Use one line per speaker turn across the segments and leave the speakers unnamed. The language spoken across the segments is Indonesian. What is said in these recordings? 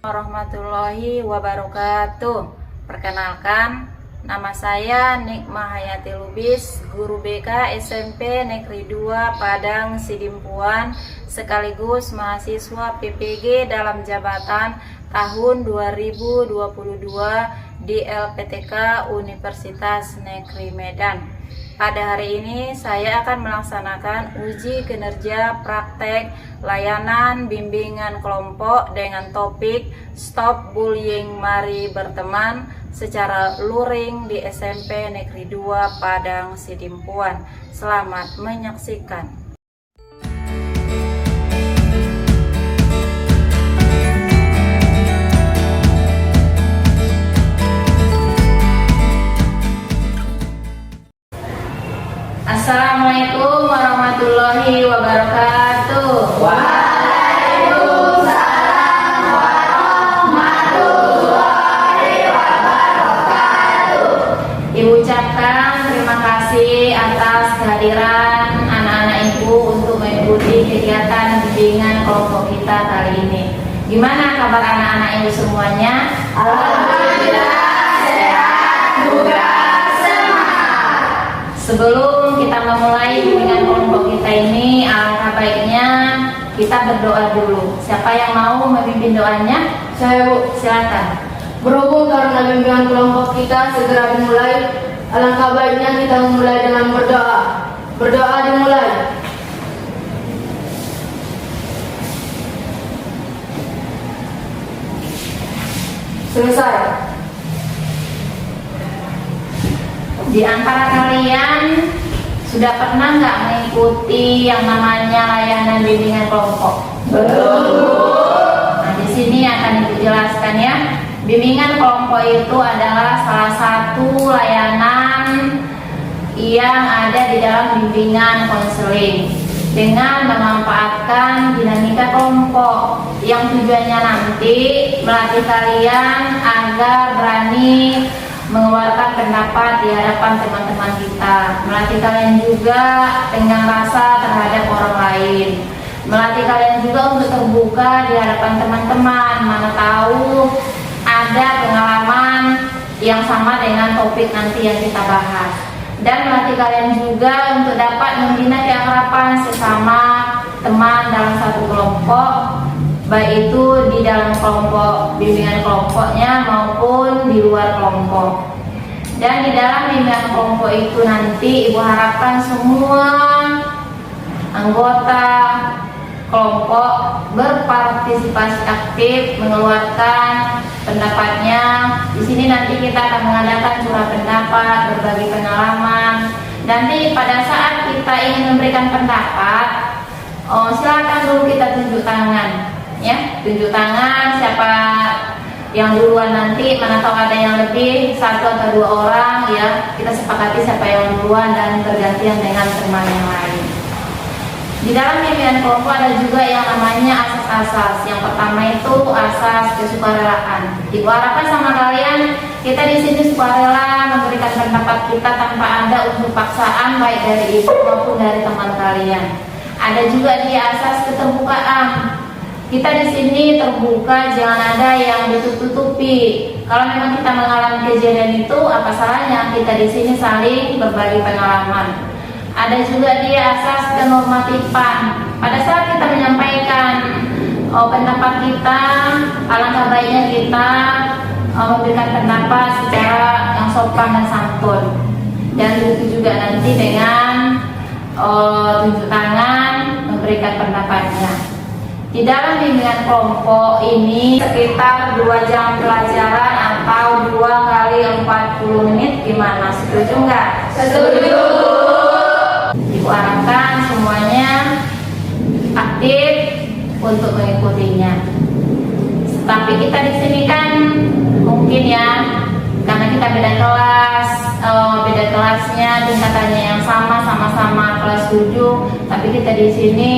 Warahmatullahi wabarakatuh. Perkenalkan, nama saya Nikmah Hayati Lubis, guru BK SMP Negeri 2 Padang Sidimpuan, sekaligus mahasiswa PPG dalam jabatan tahun 2022 di LPTK Universitas Negeri Medan. Pada hari ini saya akan melaksanakan uji kinerja praktek layanan bimbingan kelompok dengan topik Stop Bullying Mari Berteman secara luring di SMP Negeri 2 Padang Sidimpuan. Selamat menyaksikan. Assalamualaikum warahmatullahi wabarakatuh.
Waalaikumsalam warahmatullahi wabarakatuh.
Ibu ucapkan terima kasih atas kehadiran anak-anak ibu untuk mengikuti kegiatan bimbingan kelompok kita kali ini. Gimana kabar anak-anak ibu semuanya?
Alhamdulillah sehat juga semangat.
Sebelum kita memulai bimbingan kelompok kita ini, alangkah baiknya kita berdoa dulu. Siapa yang mau memimpin doanya?
Saya, Bu.
Silakan.
Berhubung karena bimbingan kelompok kita segera dimulai, alangkah baiknya kita memulai dengan berdoa. Berdoa dimulai. Selesai.
Di antara kalian sudah pernah nggak mengikuti yang namanya layanan bimbingan kelompok?
Belum.
Nah, di sini akan Ibu jelaskan ya. Bimbingan kelompok itu adalah salah satu layanan yang ada di dalam bimbingan konseling dengan memanfaatkan dinamika kelompok yang tujuannya nanti melatih kalian agar berani mengeluarkan pendapat di hadapan teman-teman kita, melatih kalian juga dengan rasa terhadap orang lain, melatih kalian juga untuk terbuka di hadapan teman-teman, mana tahu ada pengalaman yang sama dengan topik nanti yang kita bahas, dan melatih kalian juga untuk dapat membina keakraban sesama teman dalam satu kelompok, baik itu di dalam kelompok bimbingan kelompoknya maupun di luar kelompok. Dan di dalam bimbingan kelompok itu nanti Ibu harapkan semua anggota kelompok berpartisipasi aktif mengeluarkan pendapatnya. Di sini nanti kita akan mengadakan curah pendapat, berbagi pengalaman. Nanti pada saat kita ingin memberikan pendapat, silakan dulu kita tunjuk tangan. Ya, tunjuk tangan siapa yang duluan, nanti mana tahu ada yang lebih, satu atau dua orang ya, kita sepakati siapa yang duluan dan bergantian dengan teman yang lain. Di dalam bimbingan kelompok ada juga yang namanya asas-asas. Yang pertama itu asas kesukarelaan. Ibu harapkan sama kalian kita di sini sukarela memberikan pendapat kita tanpa ada unsur paksaan baik dari ibu maupun dari teman kalian. Ada juga di asas keterbukaan. Kita di sini terbuka, jangan ada yang ditutup-tutupi. Kalau memang kita mengalami kejadian itu, apa salahnya kita di sini saling berbagi pengalaman. Ada juga di asas kenormatifan. Pada saat kita menyampaikan pendapat kita, alangkah baiknya kita memberikan pendapat secara yang sopan dan santun. Dan itu juga nanti dengan tunjuk tangan memberikan pendapatnya. Di dalam bimbingan kelompok ini sekitar 2 jam pelajaran atau 2 kali 40 menit. Gimana? Setuju nggak?
Setuju.
Ibu harapkan semuanya aktif untuk mengikutinya. Tapi kita di sini kan mungkin ya, karena kita beda kelas, beda kelasnya, tingkatannya yang sama-sama kelas 7, tapi kita di sini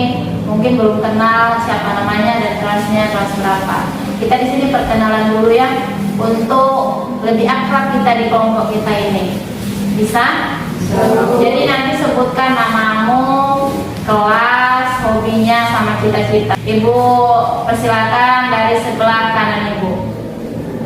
mungkin belum kenal siapa namanya dan kelasnya kelas berapa. Kita di sini perkenalan dulu ya, untuk lebih akrab kita di kelompok kita ini. Bisa? Jadi nanti sebutkan namamu, kelas, hobinya, sama cita-cita. Ibu persilakan dari sebelah kanan Ibu.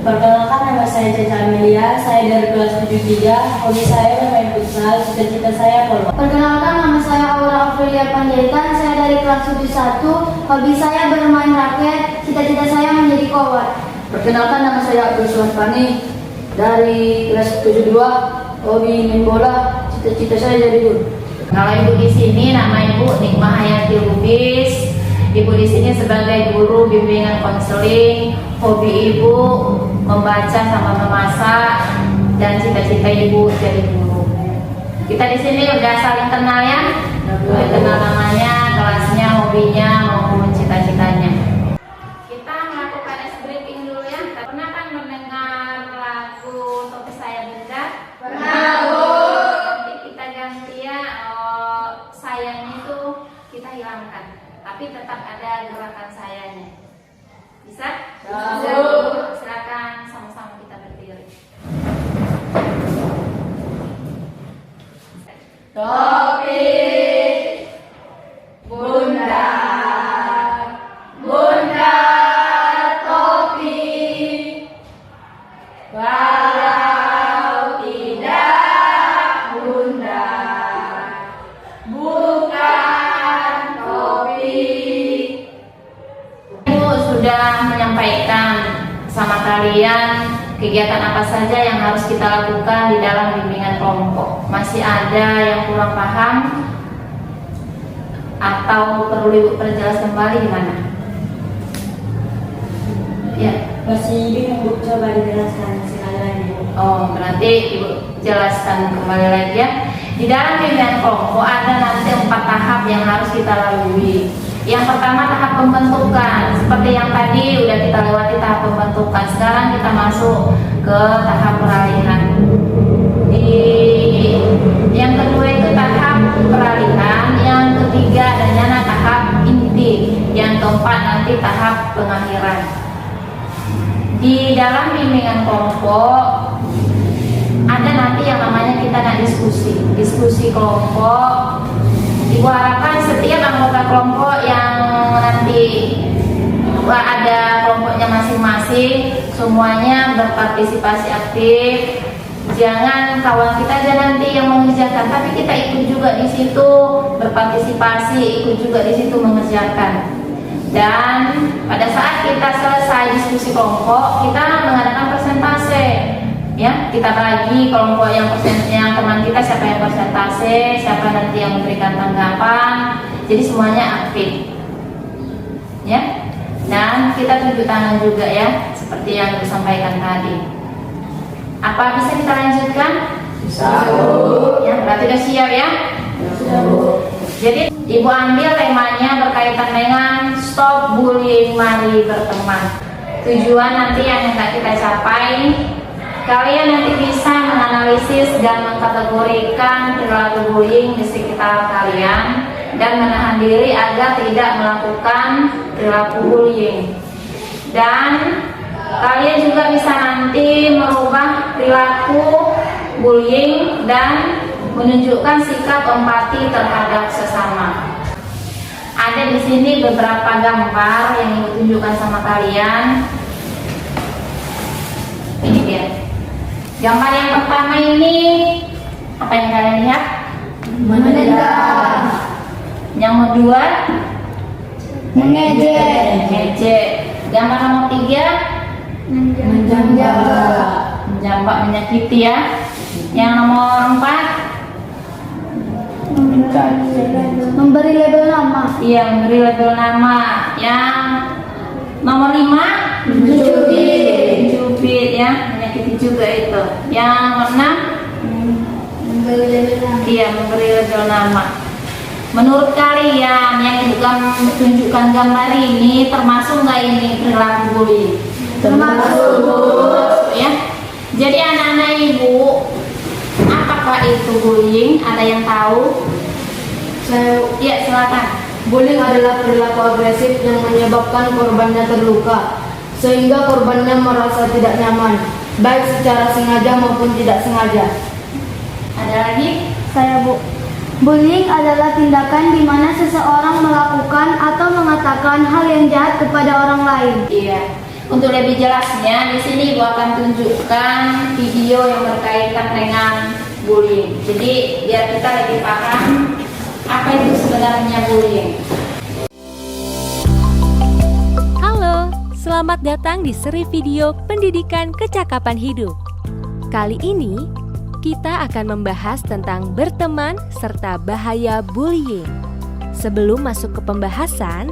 Perkenalkan, nama saya Caca Amelia, saya dari kelas 73, hobi saya bermain futsal, cita-cita saya keluar.
Perkenalkan, nama saya Aura Aprilia Panjaitan, saya dari kelas 71, hobi saya bermain raket, cita-cita saya menjadi kowat.
Perkenalkan, nama saya Abdul Sulfani, dari kelas 72, hobi main bola, cita-cita saya jadi guru.
Kalau Ibu di sini nama Ibu Nikmah Hayati Lubis. Ibu di sini sebagai guru bimbingan konseling. Hobi Ibu membaca sama memasak, dan cita-cita Ibu jadi guru. Kita di sini udah saling kenal ya. Udah kenal namanya, kelasnya, hobinya maupun cita-citanya. Kita melakukan ice breaking dulu ya. Pernah kan mendengar lagu Topi Saya Bunda?
Pernah, Bu.
Nanti kita ganti ya, sayangnya itu kita hilangkan, tapi tetap ada gerakan sayanya. Bisa?
Bisa.
Silakan sama-sama kita berdiri.
Topi Bunda, Bunda topi, kalau tidak Bunda bukan topi.
Ibu sudah menyampaikan sama kalian kegiatan apa saja yang harus kita lakukan di dalam bimbingan kelompok. Masih ada yang kurang paham atau perlu Ibu perjelas kembali gimana? Ya.
Masih bingung, Bu, coba dijelaskan sekali lagi.
Oh, berarti Ibu jelaskan kembali lagi ya. Di dalam bimbingan kelompok ada nanti 4 tahap yang harus kita lalui. Yang pertama tahap pembentukan, seperti yang tadi udah kita lewati tahap pembentukan. Sekarang kita masuk ke tahap peralihan. Yang kedua itu tahap peralihan, yang ketiga adanya tahap inti, yang keempat nanti tahap pengakhiran. Di dalam bimbingan kelompok ada nanti yang namanya kita diskusi kelompok. Ibu harapkan setiap anggota kelompok yang nanti ada kelompoknya masing-masing semuanya berpartisipasi aktif. Jangan kawan kita aja nanti yang mengerjakan, tapi kita ikut juga di situ berpartisipasi, ikut juga di situ mengerjakan. Dan pada saat kita selesai diskusi kelompok, kita mengadakan persentase. Ya, kita bagi kelompok yang teman kita siapa yang persentase, siapa nanti yang memberikan tanggapan. Jadi semuanya aktif. Ya. Dan kita tunjuk tangan juga ya, seperti yang disampaikan tadi. Apa bisa kita lanjutkan?
Bisa.
Ya, berarti sudah siap ya?
Sudah, Bu.
Jadi Ibu ambil temanya berkaitan dengan stop bullying, mari berteman. Tujuan nanti yang hendak kita capai, kalian nanti bisa menganalisis dan mengkategorikan perilaku bullying di sekitar kalian dan menahan diri agar tidak melakukan perilaku bullying. Dan kalian juga bisa nanti merubah perilaku bullying dan menunjukkan sikap empati terhadap sesama. Ada di sini beberapa gambar yang Ibu tunjukkan sama kalian. Ini dia. Gambar yang pertama ini apa yang kalian lihat?
Menendang,
Yang kedua
mengejek,
ngejek. Gambar nomor 3 menjambak menyakiti ya. Yang nomor 4
Memberi label nama.
iya memberi label nama. Yang nomor 5 mencubit ya, menyakiti juga itu. Yang nomor 6
Memberi label nama.
iya memberi label nama. Menurut kalian yang tunjukkan gambar ini termasuk nggak ini perilaku bullying?
Termasuk.
Ya. Jadi anak-anak Ibu, apakah itu bullying? Ada yang tahu? Ya, silakan.
Bullying adalah perilaku agresif yang menyebabkan korbannya terluka, sehingga korbannya merasa tidak nyaman, baik secara sengaja maupun tidak sengaja.
Ada lagi?
Saya, Bu.
Bullying adalah tindakan di mana seseorang melakukan atau mengatakan hal yang jahat kepada orang lain.
Iya. Untuk lebih jelasnya, di sini Ibu akan tunjukkan video yang berkaitan dengan bullying. Jadi biar kita lebih paham apa itu sebenarnya bullying.
Halo, selamat datang di seri video Pendidikan Kecakapan Hidup. Kali ini, kita akan membahas tentang berteman serta bahaya bullying. Sebelum masuk ke pembahasan,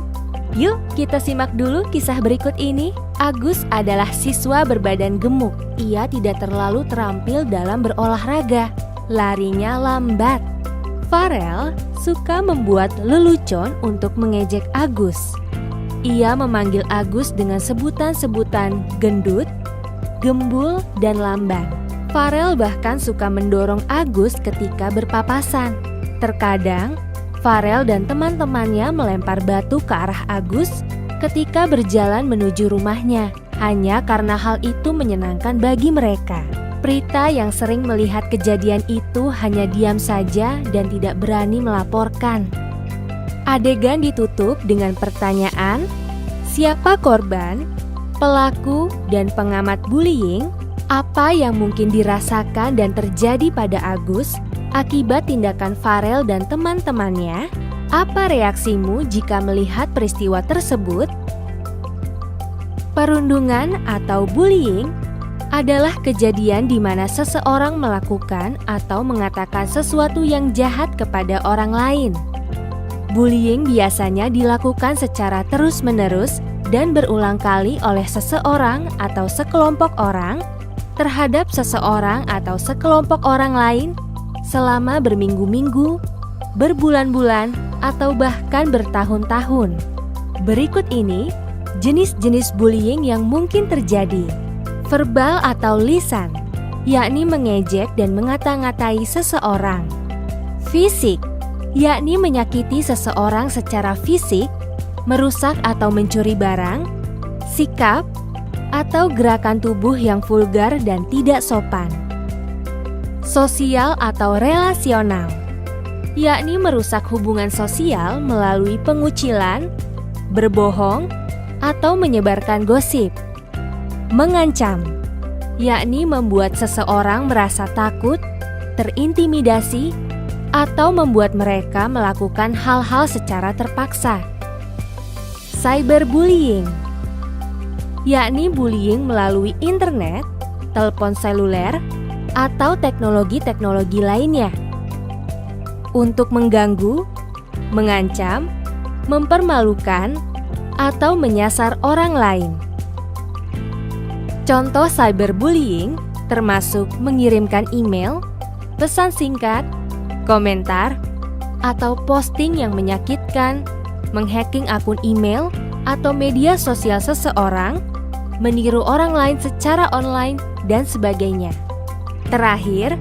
yuk kita simak dulu kisah berikut ini. Agus adalah siswa berbadan gemuk. Ia tidak terlalu terampil dalam berolahraga. Larinya lambat. Farel suka membuat lelucon untuk mengejek Agus. Ia memanggil Agus dengan sebutan-sebutan gendut, gembul, dan lamban. Farel bahkan suka mendorong Agus ketika berpapasan. Terkadang, Farel dan teman-temannya melempar batu ke arah Agus ketika berjalan menuju rumahnya, hanya karena hal itu menyenangkan bagi mereka. Prita yang sering melihat kejadian itu hanya diam saja dan tidak berani melaporkan. Adegan ditutup dengan pertanyaan, siapa korban, pelaku, dan pengamat bullying? Apa yang mungkin dirasakan dan terjadi pada Agus akibat tindakan Farel dan teman-temannya? Apa reaksimu jika melihat peristiwa tersebut? Perundungan atau bullying adalah kejadian di mana seseorang melakukan atau mengatakan sesuatu yang jahat kepada orang lain. Bullying biasanya dilakukan secara terus-menerus dan berulang kali oleh seseorang atau sekelompok orang terhadap seseorang atau sekelompok orang lain selama berminggu-minggu, berbulan-bulan, atau bahkan bertahun-tahun. Berikut ini jenis-jenis bullying yang mungkin terjadi. Verbal atau lisan, yakni mengejek dan mengata-ngatai seseorang. Fisik, yakni menyakiti seseorang secara fisik, merusak atau mencuri barang. Sikap atau gerakan tubuh yang vulgar dan tidak sopan. Sosial atau relasional, yakni merusak hubungan sosial melalui pengucilan, berbohong, atau menyebarkan gosip. Mengancam, yakni membuat seseorang merasa takut, terintimidasi, atau membuat mereka melakukan hal-hal secara terpaksa. Cyberbullying, yakni bullying melalui internet, telepon seluler, atau teknologi-teknologi lainnya. Untuk mengganggu, mengancam, mempermalukan, atau menyasar orang lain. Contoh cyberbullying termasuk mengirimkan email, pesan singkat, komentar, atau posting yang menyakitkan, menghacking akun email atau media sosial seseorang, meniru orang lain secara online, dan sebagainya. Terakhir,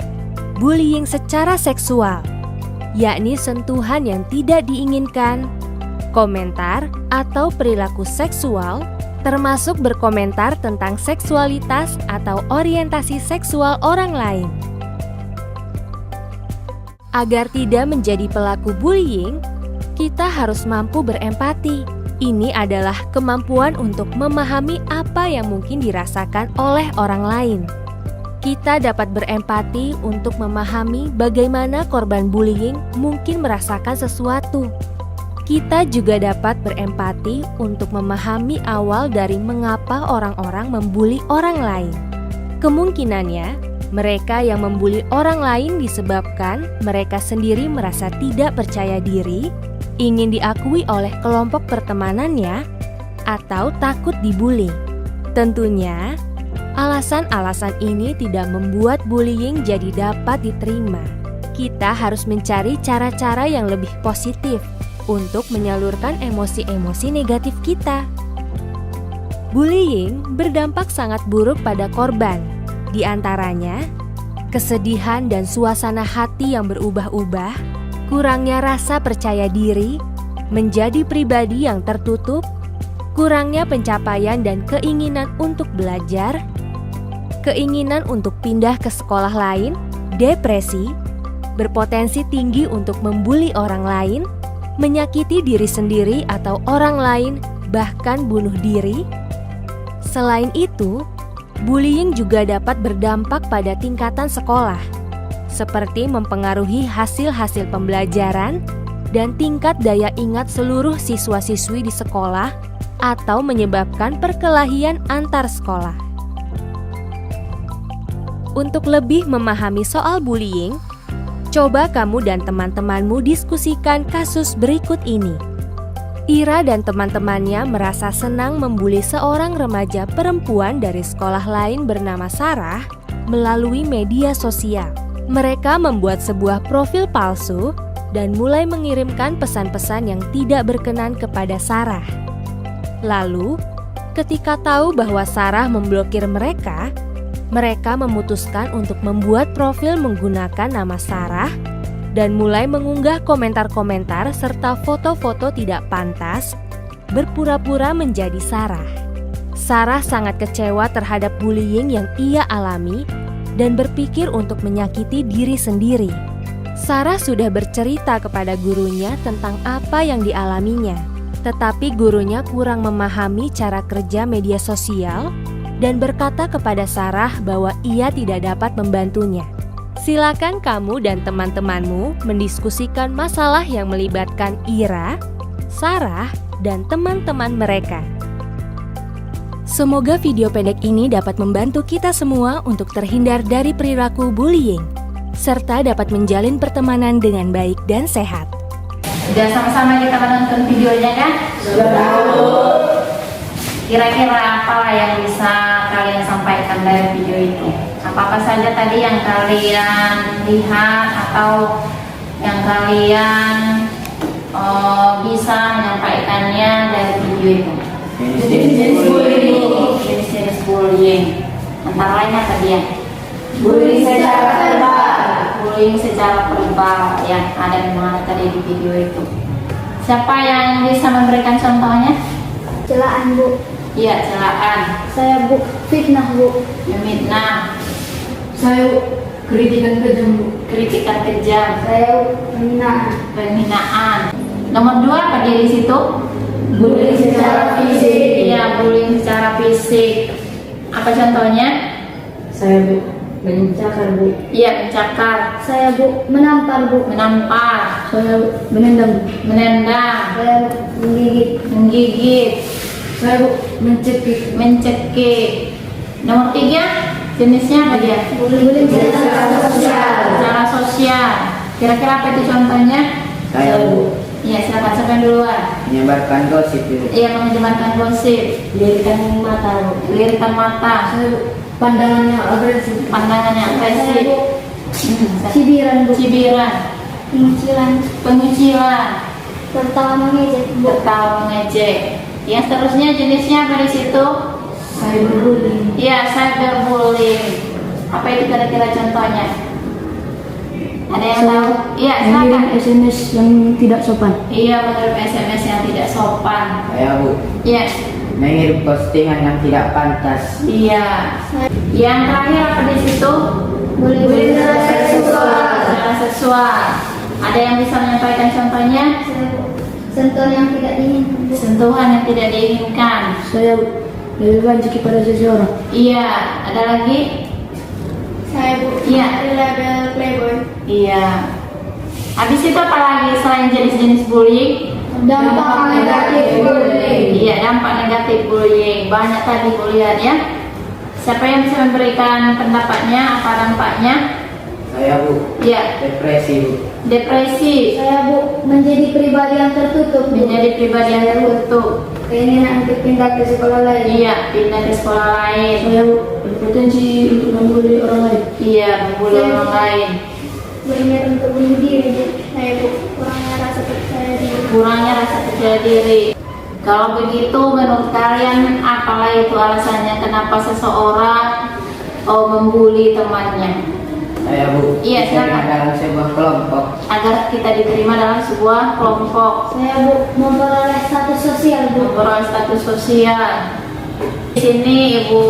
bullying secara seksual, yakni sentuhan yang tidak diinginkan, komentar atau perilaku seksual, termasuk berkomentar tentang seksualitas atau orientasi seksual orang lain. Agar tidak menjadi pelaku bullying, kita harus mampu berempati. Ini adalah kemampuan untuk memahami apa yang mungkin dirasakan oleh orang lain. Kita dapat berempati untuk memahami bagaimana korban bullying mungkin merasakan sesuatu. Kita juga dapat berempati untuk memahami awal dari mengapa orang-orang membuli orang lain. Kemungkinannya, mereka yang membuli orang lain disebabkan mereka sendiri merasa tidak percaya diri, ingin diakui oleh kelompok pertemanannya, atau takut dibully. Tentunya, alasan-alasan ini tidak membuat bullying jadi dapat diterima. Kita harus mencari cara-cara yang lebih positif untuk menyalurkan emosi-emosi negatif kita. Bullying berdampak sangat buruk pada korban, di antaranya kesedihan dan suasana hati yang berubah-ubah, kurangnya rasa percaya diri, menjadi pribadi yang tertutup, kurangnya pencapaian dan keinginan untuk belajar, keinginan untuk pindah ke sekolah lain, depresi, berpotensi tinggi untuk membuli orang lain, menyakiti diri sendiri atau orang lain, bahkan bunuh diri. Selain itu, bullying juga dapat berdampak pada tingkatan sekolah, seperti mempengaruhi hasil-hasil pembelajaran dan tingkat daya ingat seluruh siswa-siswi di sekolah atau menyebabkan perkelahian antar sekolah. Untuk lebih memahami soal bullying, coba kamu dan teman-temanmu diskusikan kasus berikut ini. Ira dan teman-temannya merasa senang membuli seorang remaja perempuan dari sekolah lain bernama Sarah melalui media sosial. Mereka membuat sebuah profil palsu dan mulai mengirimkan pesan-pesan yang tidak berkenan kepada Sarah. Lalu, ketika tahu bahwa Sarah memblokir mereka memutuskan untuk membuat profil menggunakan nama Sarah dan mulai mengunggah komentar-komentar serta foto-foto tidak pantas, berpura-pura menjadi Sarah. Sarah sangat kecewa terhadap bullying yang ia alami dan berpikir untuk menyakiti diri sendiri. Sarah sudah bercerita kepada gurunya tentang apa yang dialaminya, tetapi gurunya kurang memahami cara kerja media sosial dan berkata kepada Sarah bahwa ia tidak dapat membantunya. Silakan kamu dan teman-temanmu mendiskusikan masalah yang melibatkan Ira, Sarah, dan teman-teman mereka. Semoga video pendek ini dapat membantu kita semua untuk terhindar dari perilaku bullying, serta dapat menjalin pertemanan dengan baik dan sehat.
Sudah sama-sama kita menonton videonya kan?
Sudah tahu.
Kira-kira apa yang bisa kalian sampaikan dari video itu? Apa-apa saja tadi yang kalian lihat atau yang kalian bisa menyampaikannya dari video itu? Jenis-jenis bullying. Antara lain apa dia?
Bullying secara verbal.
Bullying secara verbal yang ada di mana tadi di video itu. Siapa yang bisa memberikan contohnya?
Celaan, Bu.
Iya, celaan.
Saya, Bu. Fitnah, Bu.
Memfitnah.
Saya kritikan kejam, Bu.
Kritikan kejam.
Saya, penghinaan.
Penghinaan. Nomor 2 apa dia di situ?
Bullying secara fisik.
Iya, bullying secara fisik. Apa contohnya?
Saya, Bu, mencakar, Bu.
Iya, mencakar.
Saya, Bu. Menampar, Bu.
Menampar.
Saya menendang, Bu.
Menendang.
Saya, Bu. Menggigit.
Menggigit.
Saya, Bu, mencekik.
Mencekik. Nomor 3 jenisnya apa dia?
Bullying
Secara sosial.
Secara sosial. Kira-kira apa itu contohnya?
Saya, Bu,
Iya, silakan siapa yang duluan?
menyebarkan gosip.
Iya, menyebarkan gosip.
lirikan mata, Bu.
Lirikan mata.
Saya, Bu, pandangannya agresif.
Pandangannya
Saya,
agresif.
Bu.
Hmm,
Cibiran, Bu.
Cibiran.
Pengucilan.
Pengucilan.
Tertawa mengejek, Bu.
Tertawa mengejek. Yang seterusnya jenisnya apa di situ?
Cyberbullying.
Iya, cyberbullying. Apa itu kira-kira contohnya? Ada yang tahu? Iya, silakan.
SMS yang tidak sopan.
Iya, mengirim SMS yang tidak sopan.
Saya, Bu,
Iya.
mengirim postingan yang tidak pantas.
Iya. Yang terakhir apa di situ?
Bullying
secara seksual. Ada yang bisa menyampaikan contohnya?
Saya, Bu. Sentuhan yang tidak diinginkan, Bu.
Sentuhan yang tidak diinginkan.
Saya, Bu, lebih benci kepada seseorang.
Iya. Ada lagi?
Saya, Bu.
Iya.
Label playboy.
Iya. Habis itu apa lagi selain jenis-jenis bullying?
Dampak negatif bullying.
Iya, dampak negatif bullying. Banyak tadi kulihat ya. Siapa yang bisa memberikan pendapatnya? Apa dampaknya?
Saya, Bu,
Iya.
depresi, Bu.
Depresi.
Saya, Bu, menjadi pribadi yang tertutup, Bu.
Menjadi pribadi yang tertutup.
Keinginan untuk pindah ke sekolah lain.
Iya, pindah ke sekolah lain.
Saya, Bu, berpotensi untuk membuli orang lain.
Iya, membuli orang lain.
Berniat untuk bunuh diri, Bu. Saya, Bu, kurangnya rasa percaya diri.
Kurangnya rasa percaya diri. Kalau begitu, menurut kalian apalah itu alasannya kenapa seseorang membuli temannya?
Saya, Bu,
Iya, silakan.
dalam sebuah kelompok.
Agar kita diterima dalam sebuah kelompok.
Saya, Bu, memperoleh status sosial, Bu.
Memperoleh status sosial. Di sini Ibu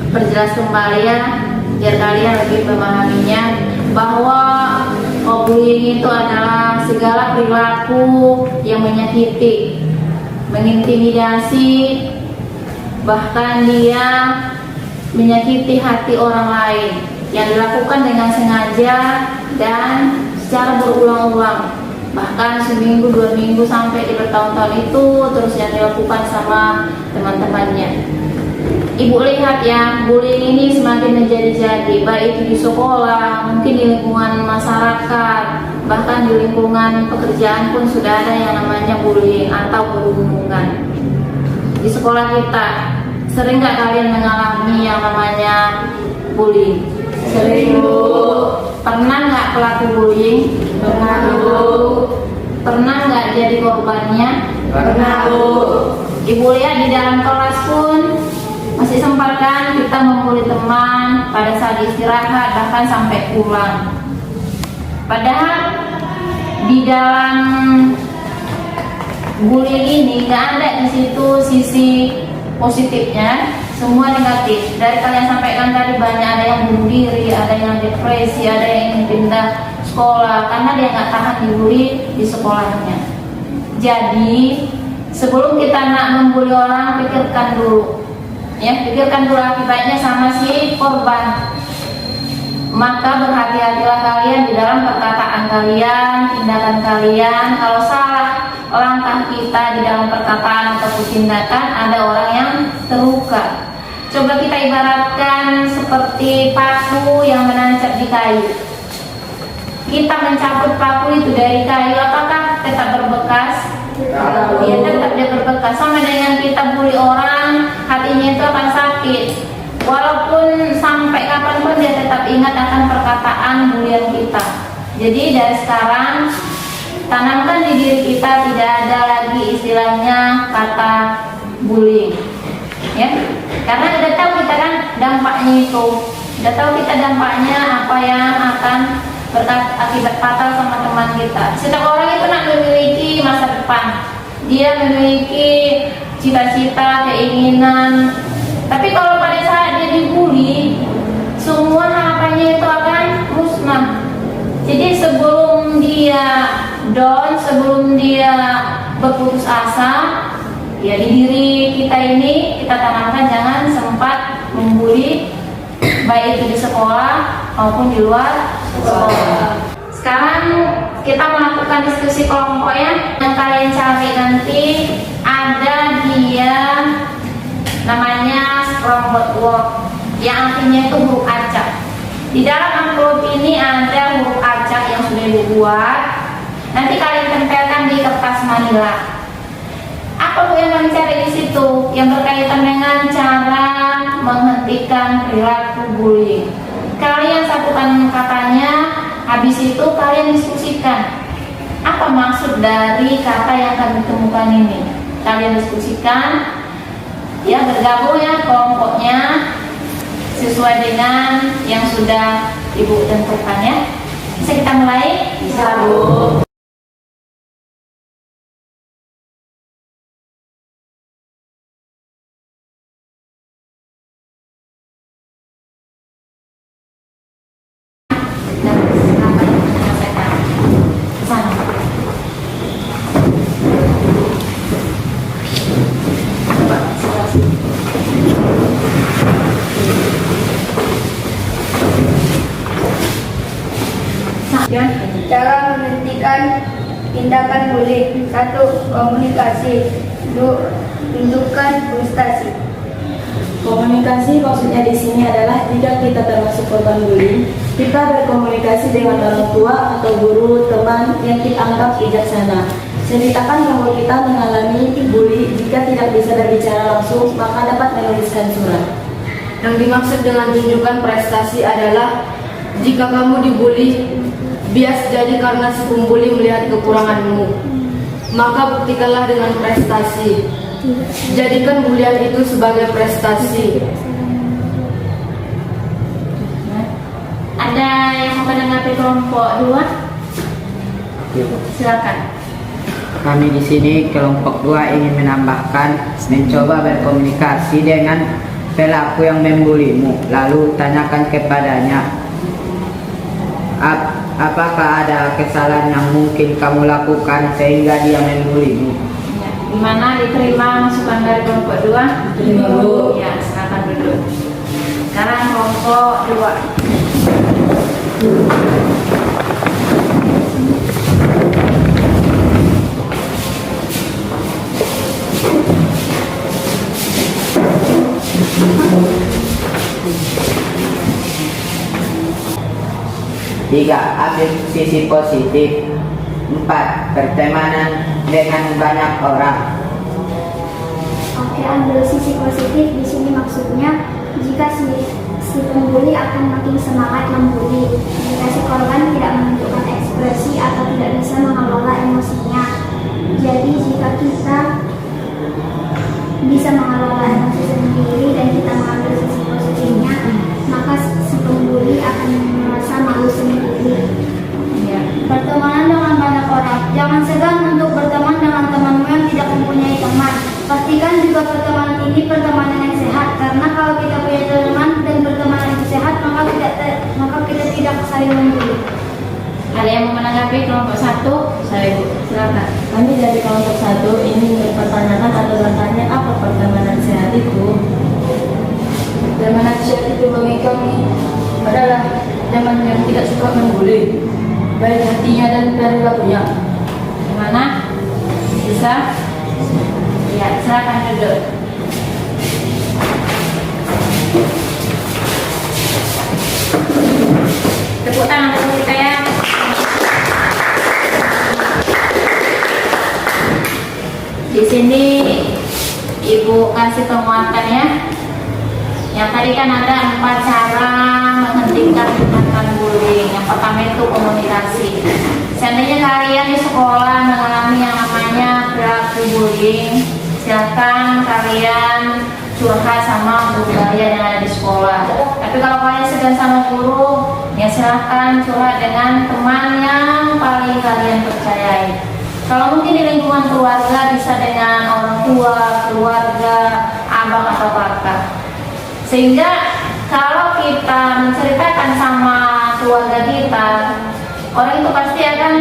perjelas kembali ya, biar kalian lebih memahaminya bahwa Bullying itu adalah segala perilaku yang menyakiti, mengintimidasi, bahkan dia menyakiti hati orang lain yang dilakukan dengan sengaja dan secara berulang-ulang, bahkan seminggu, 2 minggu sampai bertahun-tahun itu terus yang dilakukan sama teman-temannya. Ibu lihat ya, bullying ini semakin menjadi-jadi, baik itu di sekolah, mungkin di lingkungan masyarakat, bahkan di lingkungan pekerjaan pun sudah ada yang namanya bullying atau perundungan. Di sekolah kita, sering nggak kalian mengalami yang namanya bullying?
Sering, Bu.
Pernah nggak pelaku bullying?
Pernah, Bu.
Pernah nggak jadi korbannya?
Pernah, Bu.
Ibu lihat di dalam kelas pun masih sempat kan kita membuli teman pada saat istirahat, bahkan sampai pulang. Padahal di dalam bullying ini nggak ada di situ sisi positifnya, semua negatif. Dari kalian sampaikan tadi banyak ada yang bunuh diri, ada yang depresi, ada yang ingin pindah sekolah karena dia nggak tahan dibully di sekolahnya. Jadi sebelum kita nak membuli orang, pikirkan dulu. Ya, pikirkan dulu akibatnya sama si korban. Maka berhati-hatilah kalian di dalam perkataan kalian, tindakan kalian. Kalau salah langkah kita di dalam perkataan atau tindakan, ada orang yang terluka. Coba kita ibaratkan seperti paku yang menancap di kayu. Kita mencabut paku itu dari kayu, apakah tetap berbekas? Dia tetap dia berbekas. Sama dengan kita bully orang, hatinya itu akan sakit. Walaupun sampai kapanpun dia tetap ingat akan perkataan bulian kita. Jadi dari sekarang tanamkan di diri kita tidak ada lagi istilahnya kata bullying, ya. Karena udah tahu kita kan dampaknya itu, udah tahu kita dampaknya apa yang akan berakibat fatal sama teman kita. Setiap orang itu nak memiliki masa depan, dia memiliki cita-cita, keinginan. Tapi kalau pada saat dia dibully, semua harapannya itu akan musnah. Jadi sebelum dia down, sebelum dia berputus asa, ya di diri kita ini kita tanamkan jangan sempat membuli, baik itu di sekolah maupun di luar sekolah. Sekarang kita melakukan diskusi kelompok ya. Yang kalian cari nanti ada dia namanya scrambled word, yang artinya itu huruf acak. Di dalam amplop ini ada huruf acak yang sudah dibuat. Nanti kalian tempelkan di kertas manila. Apa yang kalian cari di situ? Yang berkaitan dengan cara menghentikan perilaku bullying. Kalian satukan katanya, habis itu kalian diskusikan apa maksud dari kata yang kami temukan ini. Kalian diskusikan, ya bergabung ya kelompoknya sesuai dengan yang sudah Ibu tentukan ya. Bisa kita mulai? Bisa, Bu.
Cara menghentikan tindakan bullying. 1. Komunikasi. 2. Tunjukkan frustasi.
Komunikasi maksudnya di sini adalah jika kita termasuk korban bullying, kita berkomunikasi dengan orang tua atau guru, teman yang kita anggap bijaksana. Ceritakan bahwa kita mengalami bully. Jika tidak bisa berbicara langsung, maka dapat menuliskan surat. Yang dimaksud dengan tunjukkan prestasi adalah jika kamu dibully, bias jadi karena si pembuli melihat kekuranganmu, maka buktikanlah dengan prestasi. Jadikan bulian itu sebagai prestasi.
Ada yang mau menanggapi kelompok 2? Silakan.
Kami di sini kelompok 2 ingin menambahkan mencoba berkomunikasi dengan pelaku yang membulimu, lalu tanyakan kepadanya apakah ada kesalahan yang mungkin kamu lakukan sehingga dia membulimu?
Ya. Gimana diterima masukan dari kelompok 2?
Terima, Bu.
Ya, silakan duduk. Sekarang kelompok 2.
Tiga, ambil sisi positif. 4, pertemanan dengan banyak orang.
Oke, ambil sisi positif di sini maksudnya jika si pembuli akan makin semangat membuli jika si korban tidak menunjukkan ekspresi atau tidak bisa mengelola emosinya. Jadi jika kita bisa mengelola emosi sendiri dan kita mengambil sisi positifnya, maka si pembuli akan merasa malu sendiri.
Ya.
Pertemanan dengan banyak orang. Jangan segan untuk berteman dengan temanmu yang tidak mempunyai teman. Pastikan juga pertemanan ini pertemanan yang sehat, karena kalau kita punya teman dan pertemanan yang sehat, maka kita tidak saling membuli.
Ada yang mau menanggapi kelompok 1? Saya, Bu. Silakan.
Kami dari kelompok 1 ingin mempertanyakan atau bertanya apa pertemanan sehat itu?
Pertemanan sehat itu bagi kami adalah teman yang tidak suka membuli, baik hatinya dan perilakunya.
Gimana? Bisa? Ya, silakan duduk. Tepuk tangan untuk kita ya. Di sini Ibu kasih penguatan ya. Yang tadi kan ada 4 cara menghentikan tindakan bullying. Yang pertama itu komunikasi. Seandainya kalian di sekolah mengalami yang namanya perilaku bullying, silakan kalian curhat sama guru kalian yang ada di sekolah. Tapi kalau kalian segan sama guru, ya silakan curhat dengan teman yang paling kalian percayai. Kalau mungkin di lingkungan keluarga, bisa dengan orang tua, keluarga, abang atau kakak. Sehingga kalau kita menceritakan sama keluarga kita, orang itu pasti akan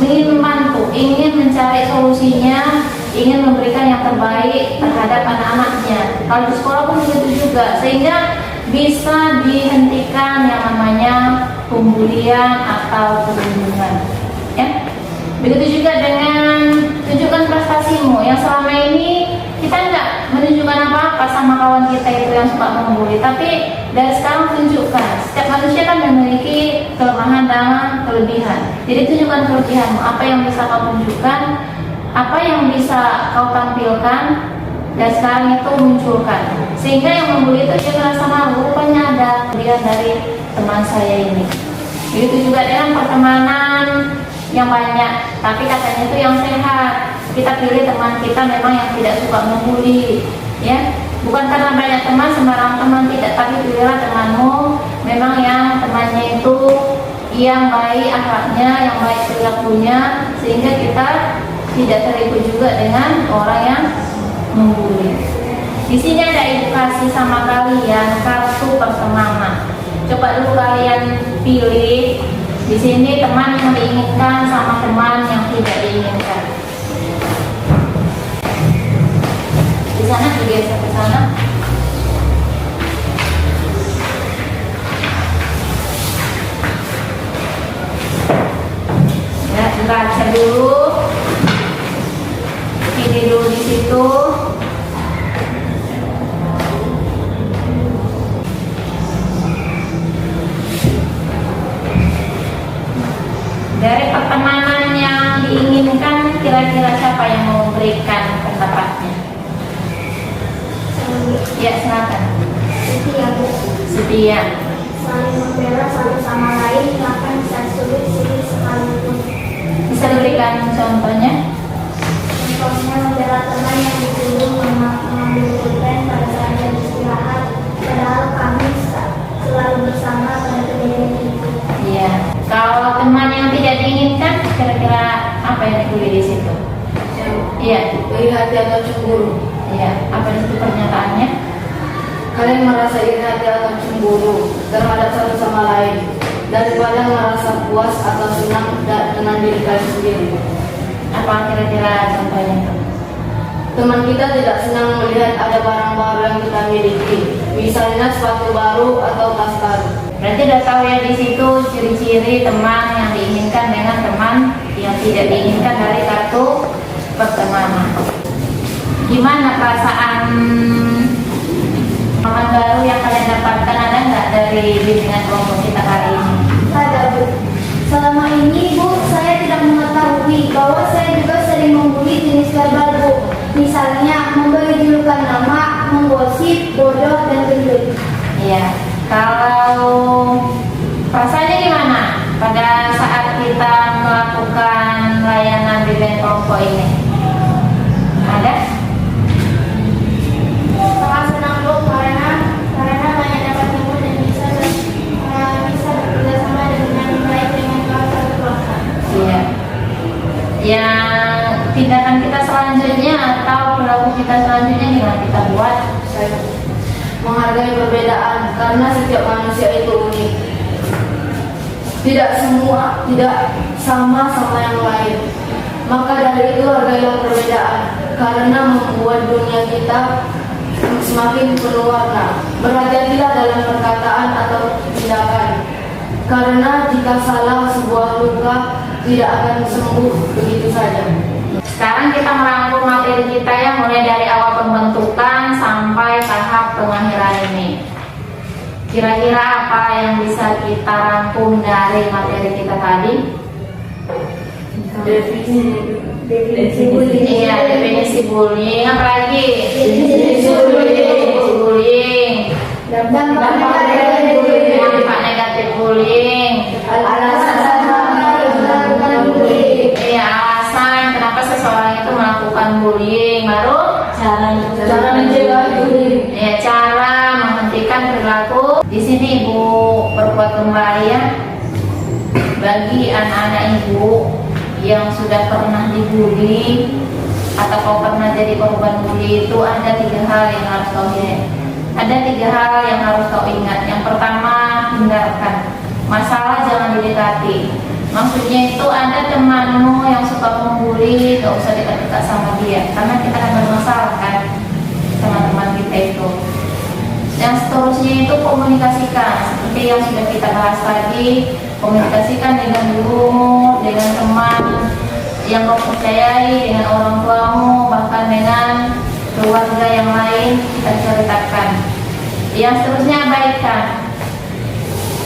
ingin membantu, ingin mencari solusinya, ingin memberikan yang terbaik terhadap anak-anaknya. Kalau di sekolah pun begitu juga, sehingga bisa dihentikan yang namanya pembulian atau perundungan. Ya, begitu juga dengan tunjukkan prestasimu. Yang selama ini kita nggak menunjukkan apa-apa sama kawan kita itu yang suka membuli, tapi dari sekarang tunjukkan. Setiap manusia kan memiliki kelemahan dan kelebihan. Jadi tunjukkan kelebihanmu, apa yang bisa kau tunjukkan, apa yang bisa kau tampilkan, dan sekarang itu munculkan. Sehingga yang membuli itu dia merasa malu, rupanya ada kelebihan dari teman saya ini. Begitu juga dengan pertemanan yang banyak, tapi katanya itu yang sehat. Kita pilih teman kita memang yang tidak suka membuli, ya. Bukan karena banyak teman, sembarang teman tidak, tapi pilihlah temanmu memang yang temannya itu yang baik akhlaknya, yang baik perilakunya, sehingga kita tidak terikut juga dengan orang yang membuli. Di sini ada edukasi sama kalian, kartu pertemanan. Coba dulu kalian pilih di sini teman yang diinginkan sama teman yang tidak diinginkan. Di sana digeser ke sana. Ya, baca dulu. Pilih dulu di situ. Dari pertemanan yang diinginkan, kira-kira siapa yang mau memberikan pendapatnya? Ya, silakan.
Setia, Bu.
Setia.
Saling membela satu sama lain, bahkan saat sulit sekalipun.
Bisa diberikan contohnya?
Contohnya membela teman yang disuruh mengambil pulpen pada saat jam istirahat, padahal kami selalu bersama pada kejadian itu.
Iya. Kalau teman yang tidak diinginkan, kira-kira apa yang ditulis di situ? Iya.
Iri hati atau cemburu.
Iya. Apa di situ pernyataannya?
Kalian merasa iri hati atau cemburu terhadap satu sama lain. daripada merasa puas atau senang dengan diri kalian sendiri.
Apa kira-kira contohnya?
Teman kita tidak senang melihat ada barang baru yang kita miliki, misalnya sepatu baru atau tas baru.
Berarti udah tahu ya di situ ciri-ciri teman yang diinginkan dengan teman yang tidak diinginkan dari kartu pertemanan. Gimana perasaan teman baru yang kalian dapatkan, ada nggak dari bimbingan kelompok kita kali ini?
Ada, Bu. Selama ini, Bu, saya tidak mengetahui bahwa saya juga sering membuli jenis verbal, Bu. Misalnya, memberi julukan nama, menggosip, bodoh, dan gendut.
Iya. Kalau perasaannya gimana pada saat kita melakukan layanan bimbingan kelompok ini? Ada?
Sangat senang, Bu, karena banyak dapat ilmu dan bisa bekerja sama dengan baik dengan keluarga.
Iya. Yang tindakan kita selanjutnya atau perilaku kita selanjutnya gimana kita buat?
Saya menghargai perbedaan karena setiap manusia itu unik. Tidak sama yang lain. Maka dari itu hargailah perbedaan karena membuat dunia kita semakin penuh warna. Berhati-hatilah dalam perkataan atau tindakan, karena jika salah sebuah luka tidak akan sembuh begitu saja.
Sekarang kita merangkum materi kita yang mulai dari awal pembentukan sampai tahap pengakhiran ini. Kira-kira apa yang bisa kita rangkum dari materi kita tadi?
Definisi
Iya, definisi bullying. Apa lagi?
Definisi
bullying.
Dampak negatif bullying.
Dampak negatif bullying.
alasan melakukan bullying,
Iya, alasan kenapa seseorang itu melakukan bullying. Baru
cara mencegah bullying,
ya, cara menghentikan perilaku. Di sini Ibu berbuat kembali ya, bagi anak-anak Ibu yang sudah pernah dibully atau kau pernah jadi korban bully, itu ada 3 hal yang harus kau ingat. Ada 3 hal yang harus kau ingat. Yang pertama, hindarkan. Masalah jangan didekati. Maksudnya itu ada temanmu yang suka membuli, gak usah dekat-dekat sama dia, karena kita akan bermasalah kan sama teman kita itu. Yang seterusnya itu komunikasikan, seperti yang sudah kita bahas tadi. Komunikasikan dengan gurumu, dengan teman yang kau percayai, dengan orang tuamu, bahkan dengan keluarga yang lain, kita ceritakan. Yang seterusnya abaikan.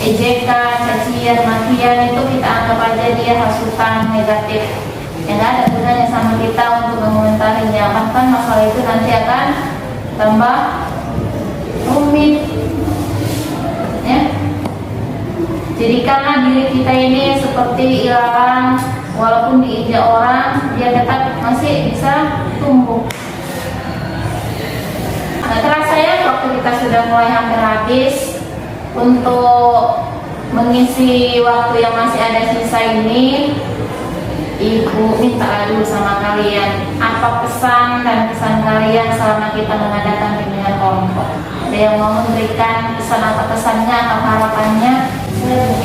Ejekan, cacian, makian itu kita anggap aja dia hasutan negatif yang gak ada gunanya sama kita untuk mengomentarinya. Bahkan masalah itu nanti akan tambah rumit ya. Jadikanlah diri kita ini seperti ilalang, walaupun diinjak orang dia tetap masih bisa tumbuh. Nggak terasa ya waktu kita sudah mulai hampir habis. Untuk mengisi waktu yang masih ada sisa ini, Ibu minta dulu sama kalian, apa pesan dan kesan kalian selama kita mengadakan bimbingan kelompok? Ada yang mau memberikan pesan atau kesannya atau harapannya?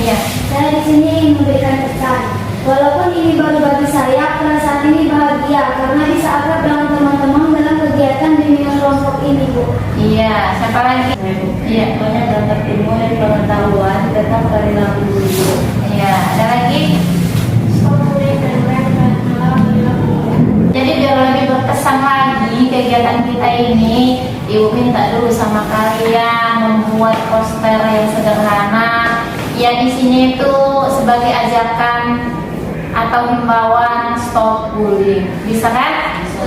Iya.
Saya di sini memberikan pesan. Walaupun ini baru bagi saya, perasaan ini bahagia karena bisa akrab dengan teman-teman dalam kegiatan bimbingan kelompok ini, Bu.
Iya, siapa lagi? Iya, pokoknya dapat ilmu dan pengetahuan tetap dari lagu dulu. Iya, ada lagi? Jadi biar lebih berkesan lagi kegiatan kita ini, Ibu minta dulu sama kalian membuat poster yang sederhana. Ya di sini itu sebagai ajakan atau himbauan stop bullying. Bisa kan? Bisa.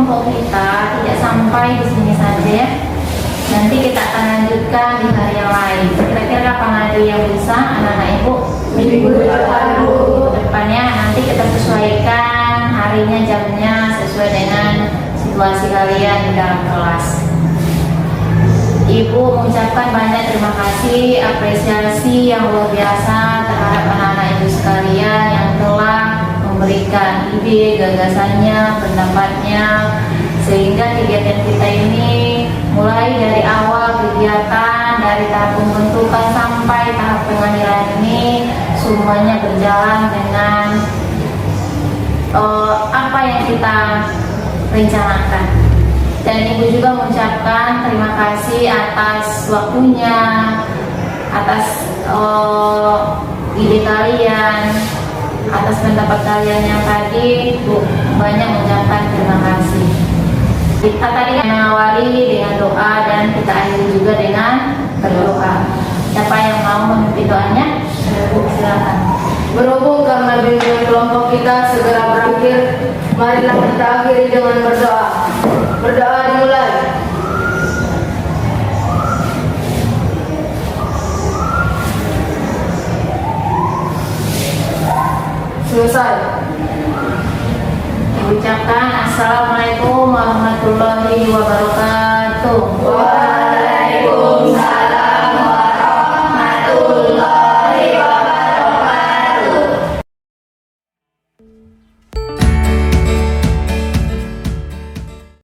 kelompok kita tidak sampai di sini saja ya. Nanti kita akan lanjutkan di hari yang lain. Kira-kira kapan ada yang bisa anak-anak ibu? Minggu depannya nanti kita sesuaikan harinya, jamnya sesuai dengan situasi kalian di dalam kelas. Ibu mengucapkan banyak terima kasih, apresiasi yang luar biasa terhadap anak-anak ibu sekalian yang telah memberikan ide, gagasannya, pendapatnya, sehingga kegiatan kita ini mulai dari awal kegiatan, dari tahap pembentukan sampai tahap pengadilan ini semuanya berjalan dengan apa yang kita rencanakan. Dan ibu juga mengucapkan terima kasih atas waktunya, atas ide kalian, atas pendapat kalian yang tadi. Bu banyak mengucapkan terima kasih. Kita tadi mengawali dengan doa dan kita akhiri juga dengan berdoa. Siapa yang mau memimpin doanya? Bu, silakan.
Berhubung karena bimbingan kelompok kita segera berakhir, marilah kita akhiri dengan berdoa. Berdoa dimulai. Selesai.
Ucapkan Assalamualaikum warahmatullahi wabarakatuh.